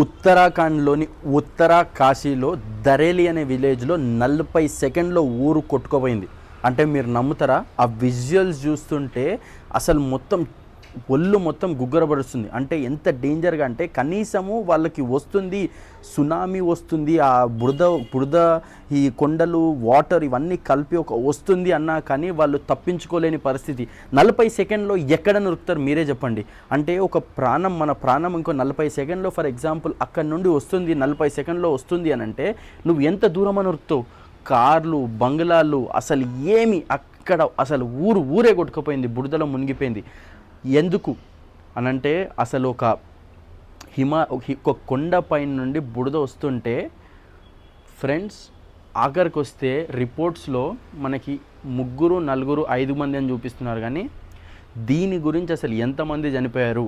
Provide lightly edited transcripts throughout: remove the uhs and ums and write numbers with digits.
ఉత్తరాఖండ్లోని ఉత్తరాకాశీలో దరేలి అనే విలేజ్లో 40 సెకండ్లో ఊరు కొట్టుకుపోయింది. అంటే మీరు నమ్ముతారా? ఆ విజువల్స్ చూస్తుంటే అసలు మొత్తం ఒళ్ళు మొత్తం గుగ్గరపడుస్తుంది. అంటే ఎంత డేంజర్గా అంటే కనీసము వాళ్ళకి వస్తుంది, సునామీ వస్తుంది, ఆ బురద బురద ఈ కొండలు వాటర్ ఇవన్నీ కలిపి ఒక వస్తుంది అన్నా కానీ వాళ్ళు తప్పించుకోలేని పరిస్థితి. 40 సెకండ్లో ఎక్కడ నరుకుతారు మీరే చెప్పండి. అంటే ఒక ప్రాణం, మన ప్రాణం ఇంకో 40 సెకండ్లో ఫర్ ఎగ్జాంపుల్ అక్కడ నుండి వస్తుంది, 40 సెకండ్లో వస్తుంది అని అంటే నువ్వు ఎంత దూరం నరుకుతావు? కార్లు, బంగ్లాలు అసలు ఏమి అక్కడ అసలు ఊరే కొట్టుకుపోయింది, బురదలో మునిగిపోయింది. ఎందుకు అనంటే అసలు ఒక కొండ పైన నుండి బురద వస్తుంటే ఫ్రెండ్స్ ఆఖరికి వస్తే రిపోర్ట్స్లో మనకి 3, 4, 5 మంది అని చూపిస్తున్నారు. కానీ దీని గురించి అసలు ఎంతమంది చనిపోయారు,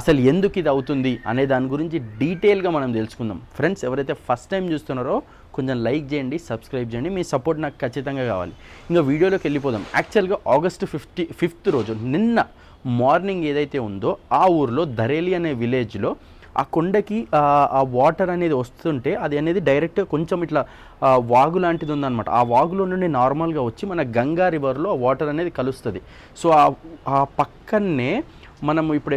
అసలు ఎందుకు ఇది అవుతుంది అనే దాని గురించి డీటెయిల్గా మనం తెలుసుకుందాం. ఫ్రెండ్స్ ఎవరైతే ఫస్ట్ టైం చూస్తున్నారో కొంచెం లైక్ చేయండి, సబ్స్క్రైబ్ చేయండి, మీ సపోర్ట్ నాకు ఖచ్చితంగా కావాలి. ఇంకా వీడియోలోకి వెళ్ళిపోదాం. యాక్చువల్గా ఆగస్టు 5th రోజు నిన్న మార్నింగ్ ఏదైతే ఉందో ఆ ఊర్లో దరేలి అనే విలేజ్లో ఆ కొండకి ఆ వాటర్ అనేది వస్తుంటే అది అనేది డైరెక్ట్గా కొంచెం ఇట్లా వాగు లాంటిది ఉందన్నమాట. ఆ వాగులో నుండి నార్మల్గా వచ్చి మన గంగా రివర్లో ఆ వాటర్ అనేది కలుస్తుంది. సో ఆ పక్కనే మనము ఇప్పుడు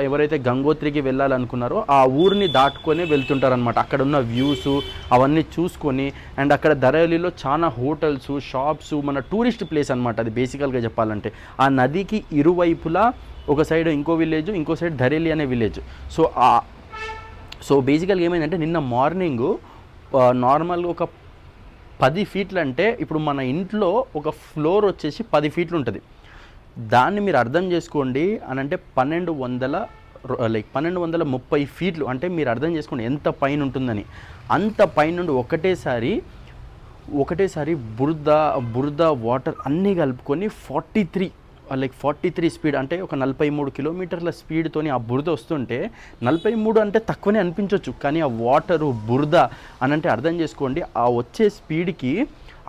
ఎవరైతే గంగోత్రికి వెళ్ళాలనుకున్నారో ఆ ఊరిని దాటుకొని వెళ్తుంటారనమాట. అక్కడ ఉన్న వ్యూస్ అవన్నీ చూసుకొని, అండ్ అక్కడ దరేలిలో చాలా హోటల్స్, షాప్స్, మన టూరిస్ట్ ప్లేస్ అనమాట అది బేసికల్గా చెప్పాలంటే. ఆ నదికి ఇరువైపులా ఒక సైడ్ ఇంకో విలేజ్, ఇంకో సైడ్ దరేలి అనే విలేజ్. సో బేసికల్గా ఏమైందంటే నిన్న మార్నింగ్ నార్మల్గా ఒక 10 ఫీట్లు, అంటే ఇప్పుడు మన ఇంట్లో ఒక ఫ్లోర్ వచ్చేసి 10 ఫీట్లు ఉంటుంది. దాన్ని మీరు అర్థం చేసుకోండి అని అంటే 1230 ఫీట్లు, అంటే మీరు అర్థం చేసుకోండి ఎంత పైన ఉంటుందని. అంత పైన నుండి ఒకటేసారి బురద వాటర్ అన్నీ కలుపుకొని 43 స్పీడ్, అంటే ఒక 43 కిలోమీటర్ల స్పీడ్తోని ఆ బురద వస్తుంటే 43 అంటే తక్కువనే అనిపించవచ్చు, కానీ ఆ వాటరు బురద అని అంటే అర్థం చేసుకోండి. ఆ వచ్చే స్పీడ్కి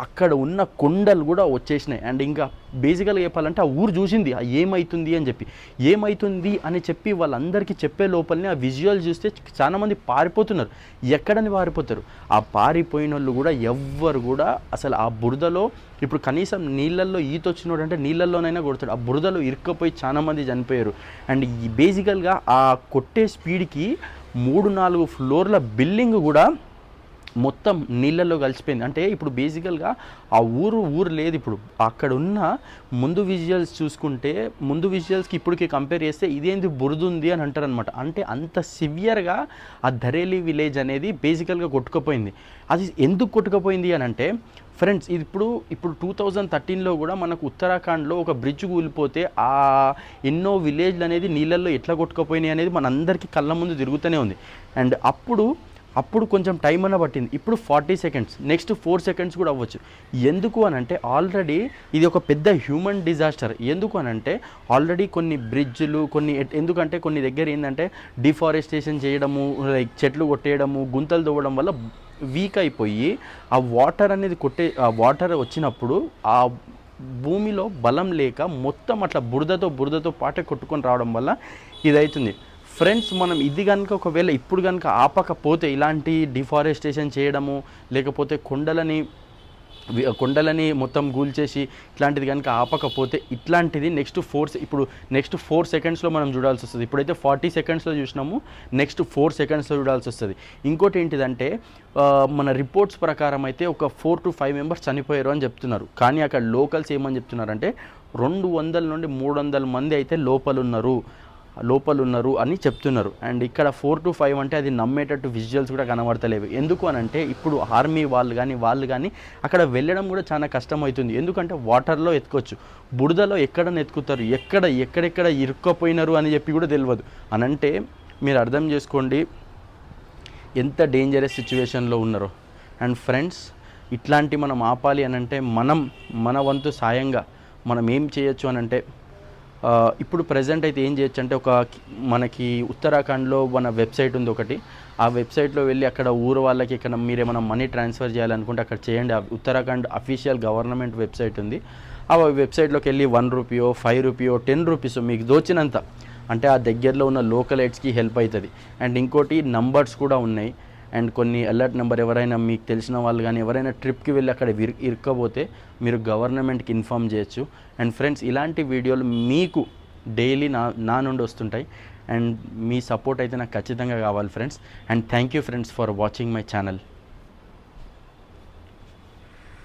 అక్కడ ఉన్న కొండలు కూడా వచ్చేసినాయి. అండ్ ఇంకా బేసికల్గా చెప్పాలంటే ఆ ఊరు చూసింది ఏమవుతుంది అని చెప్పి వాళ్ళందరికీ చెప్పే లోపలనే ఆ విజువల్ చూస్తే చాలామంది పారిపోతున్నారు. ఎక్కడని పారిపోతారు? ఆ పారిపోయిన వాళ్ళు కూడా ఎవ్వరు కూడా అసలు ఆ బురదలో, ఇప్పుడు కనీసం నీళ్ళల్లో ఈత వచ్చినోడు అంటే నీళ్ళల్లోనైనా కొడతాడు, ఆ బురదలో ఇరుక్కపోయి చాలామంది చనిపోయారు. అండ్ ఈ బేసికల్గా ఆ కొట్టే స్పీడ్కి 3-4 ఫ్లోర్ల బిల్డింగ్ కూడా మొత్తం నీళ్ళల్లో కలిసిపోయింది. అంటే ఇప్పుడు బేసికల్గా ఆ ఊరు లేదు. ఇప్పుడు అక్కడ ఉన్న ముందు విజువల్స్కి ఇప్పటికి కంపేర్ చేస్తే ఇదేంది బురదుంది అని అంటారనమాట. అంటే అంత సివియర్గా ఆ దరేలి విలేజ్ అనేది బేసికల్గా కొట్టుకుపోయింది. అది ఎందుకు కొట్టుకుపోయింది అని అంటే ఫ్రెండ్స్, ఇప్పుడు 2013లో కూడా మనకు ఉత్తరాఖండ్లో ఒక బ్రిడ్జ్ కూలిపోతే ఆ ఎన్నో విలేజ్లు అనేది నీళ్ళల్లో ఎట్లా కొట్టుకుపోయినాయి అనేది మనందరికీ కళ్ళ ముందు తిరుగుతూనే ఉంది. అండ్ అప్పుడు కొంచెం టైం అన్న పట్టింది. ఇప్పుడు 40 సెకండ్స్, నెక్స్ట్ 4 సెకండ్స్ కూడా అవ్వచ్చు. ఎందుకు అని అంటే ఆల్రెడీ ఇది ఒక పెద్ద హ్యూమన్ డిజాస్టర్. ఎందుకు అని అంటే ఆల్రెడీ కొన్ని బ్రిడ్జ్లు, ఎందుకంటే కొన్ని దగ్గర ఏంటంటే డిఫారెస్టేషన్ చేయడము, లైక్ చెట్లు కొట్టేయడము, గుంతలు తవ్వడం వల్ల వీక్ అయిపోయి ఆ వాటర్ వచ్చినప్పుడు ఆ భూమిలో బలం లేక మొత్తం అట్లా బురదతో పాటే కొట్టుకొని రావడం వల్ల ఇది అవుతుంది. ఫ్రెండ్స్, మనం ఇది కనుక ఒకవేళ ఇప్పుడు కనుక ఆపకపోతే, ఇలాంటి డిఫారెస్టేషన్ చేయడము, లేకపోతే కొండలని మొత్తం గూల్చేసి ఇట్లాంటిది కనుక ఆపకపోతే ఇట్లాంటిది నెక్స్ట్ 4 సెకండ్స్లో మనం చూడాల్సి వస్తుంది. ఇప్పుడైతే 40 సెకండ్స్లో చూసినాము, నెక్స్ట్ 4 సెకండ్స్లో చూడాల్సి వస్తుంది. ఇంకోటి ఏంటిదంటే మన రిపోర్ట్స్ ప్రకారం అయితే ఒక 4 to 5 మెంబర్స్ చనిపోయారు అని చెప్తున్నారు. కానీ అక్కడ లోకల్స్ ఏమని చెప్తున్నారంటే 200 నుండి 300 మంది అయితే లోపల ఉన్నారు అని చెప్తున్నారు. అండ్ ఇక్కడ 4 to 5 అంటే అది నమ్మేటట్టు విజువల్స్ కూడా కనబడతలేవు. ఎందుకు అని అంటే ఇప్పుడు ఆర్మీ వాళ్ళు కానీ అక్కడ వెళ్ళడం కూడా చాలా కష్టమవుతుంది. ఎందుకంటే వాటర్లో ఎత్తుకోవచ్చు, బురదలో ఎక్కడ ఎత్తుకుతారు, ఎక్కడెక్కడ ఇరుక్కపోయినారు అని చెప్పి కూడా తెలియదు. అనంటే మీరు అర్థం చేసుకోండి ఎంత డేంజరస్ సిచ్యువేషన్లో ఉన్నారో. అండ్ ఫ్రెండ్స్, ఇట్లాంటి మనం ఆపాలి అని అంటే మన వంతు సాయంగా మనం ఏం చేయొచ్చు అని అంటే ఇప్పుడు ప్రజెంట్ అయితే ఏం చేయొచ్చు అంటే మనకి ఉత్తరాఖండ్లో మన వెబ్సైట్ ఉంది ఒకటి. ఆ వెబ్సైట్లో వెళ్ళి అక్కడ ఊరు వాళ్ళకి ఇక్కడ మీరేమైనా మనీ ట్రాన్స్ఫర్ చేయాలనుకుంటే అక్కడ చేయండి. ఉత్తరాఖండ్ అఫీషియల్ గవర్నమెంట్ వెబ్సైట్ ఉంది. ఆ వెబ్సైట్లోకి వెళ్ళి 1 రూపీయో, 5 రూపీయో, 10 రూపీసో మీకు దోచినంత అంటే ఆ దగ్గరలో ఉన్న లోకల్ ఎయిడ్స్కి హెల్ప్ అవుతుంది. అండ్ ఇంకోటి నంబర్స్ కూడా ఉన్నాయి. అండ్ కొన్ని అలర్ట్ నెంబర్ ఎవరైనా మీకు తెలిసిన వాళ్ళు కానీ ఎవరైనా ట్రిప్కి వెళ్ళి అక్కడ ఇరుక్కపోతే మీరు గవర్నమెంట్కి ఇన్ఫామ్ చేయొచ్చు. అండ్ ఫ్రెండ్స్, ఇలాంటి వీడియోలు మీకు డైలీ నా నుండి వస్తుంటాయి. అండ్ మీ సపోర్ట్ అయితే నాకు ఖచ్చితంగా కావాలి friends. And thank you friends for watching my channel.